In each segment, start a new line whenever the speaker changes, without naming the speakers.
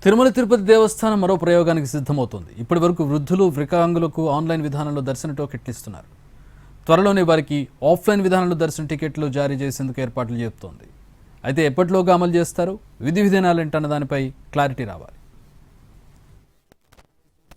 తిరుమల తిరుపతి దేవస్థానం మరో ప్రయోగానికి సిద్ధమవుతోంది. ఇప్పటివరకు వృద్ధులు, వికలాంగులకు ఆన్లైన్ విధానంలో దర్శన టికెట్లు ఇస్తున్నారు. త్వరలోనే వారికి ఆఫ్లైన్ విధానంలో దర్శన టికెట్లు జారీ చేసేందుకు ఏర్పాట్లు చేస్తోంది. అయితే ఎప్పటిలోగా అమలు చేస్తారు, విధి విధానాలేంటన్న దానిపై క్లారిటీ రావాలి.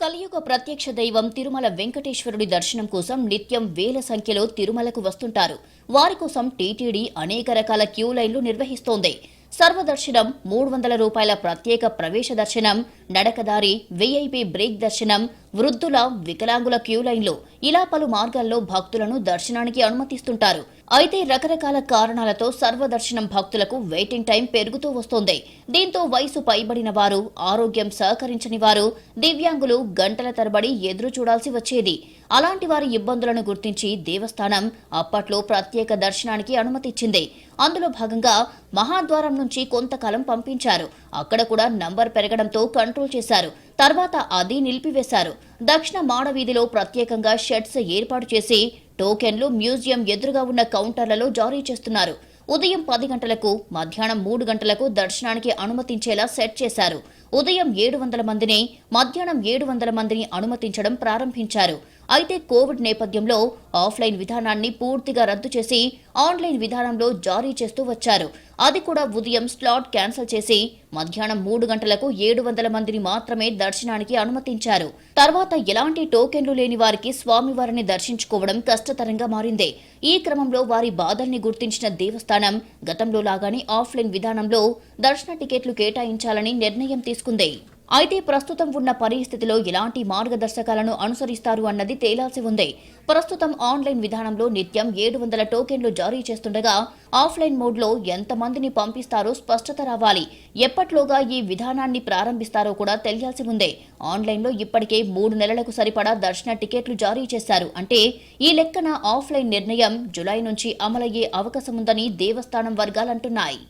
కలియుగ ప్రత్యక్ష దైవం తిరుమల వెంకటేశ్వరుడి దర్శనం కోసం నిత్యం వేల సంఖ్యలో తిరుమలకు వస్తుంటారు. వారి కోసం టీటీడీ అనేక రకాల క్యూ లైన్లు నిర్వహిస్తోంది. సర్వదర్శనం, 300 రూపాయల ప్రత్యేక ప్రవేశ దర్శనం, నడకదారి, వీఐపీ బ్రేక్ దర్శనం, వృద్ధుల, వికలాంగుల క్యూ లైన్లు ఇలా పలు మార్గాల్లో భక్తులను దర్శనానికి అనుమతిస్తుంటారు. అయితే రకరకాల కారణాలతో సర్వదర్శనం భక్తులకు వెయిటింగ్ టైం పెరుగుతూ వస్తోంది. దీంతో వయసు పైబడిన వారు, ఆరోగ్యం సహకరించని వారు, దివ్యాంగులు గంటల తరబడి ఎదురు చూడాల్సి వచ్చేది. అలాంటి వారి ఇబ్బందులను గుర్తించి దేవస్థానం అప్పట్లో ప్రత్యేక దర్శనానికి అనుమతిచ్చింది. అందులో భాగంగా మహాద్వారం నుంచి కొంతకాలం పంపించారు. అక్కడ కూడా నంబర్ పెరగడంతో కంట్రోల్ చేశారు. తర్వాత అది నిలిపివేశారు. దక్షిణ మాడవీధిలో ప్రత్యేకంగా షెడ్స్ ఏర్పాటు చేసి టోకెన్లు మ్యూజియం ఎదురుగా ఉన్న కౌంటర్లలో జారీ చేస్తున్నారు. ఉదయం 10 గంటలకు, మధ్యాహ్నం 3 గంటలకు దర్శనానికి అనుమతించేలా సెట్ చేశారు. ఉదయం 700 మందిని, మధ్యాహ్నం 700 మందిని అనుమతించడం ప్రారంభించారు. అయితే కోవిడ్ నేపథ్యంలో ఆఫ్లైన్ విధానాన్ని పూర్తిగా రద్దు చేసి ఆన్లైన్ విధానంలో జారీ చేస్తూ వచ్చారు. అది కూడా ఉదయం స్లాట్ క్యాన్సిల్ చేసి మధ్యాహ్నం 3 గంటలకు 700 మందిని మాత్రమే దర్శనానికి అనుమతించారు. తర్వాత ఎలాంటి టోకెన్లు లేని వారికి స్వామివారిని దర్శించుకోవడం కష్టతరంగా మారింది. ఈ క్రమంలో వారి బాధల్ని గుర్తించిన దేవస్థానం గతంలో లాగానే ఆఫ్లైన్ విధానంలో దర్శన టికెట్లు కేటాయించాలని నిర్ణయం తీసుకుంది. అయితే ప్రస్తుతం ఉన్న పరిస్థితిలో ఎలాంటి మార్గదర్శకాలను అనుసరిస్తారు అన్నది తేలాల్సి ఉంది. ప్రస్తుతం ఆన్లైన్ విధానంలో నిత్యం 700 టోకెన్లు జారీ చేస్తుండగా ఆఫ్లైన్ మోడ్లో ఎంతమందిని పంపిస్తారో స్పష్టత రావాలి. ఎప్పట్లోగా ఈ విధానాన్ని ప్రారంభిస్తారో కూడా తెలియాల్సి ఉంది. ఆన్లైన్లో ఇప్పటికే 3 నెలలకు సరిపడా దర్శన టికెట్లు జారీ చేశారు. అంటే ఈ లెక్కన ఆఫ్లైన్ నిర్ణయం జులై నుంచి అమలయ్యే అవకాశముందని దేవస్థానం వర్గాలంటున్నాయి.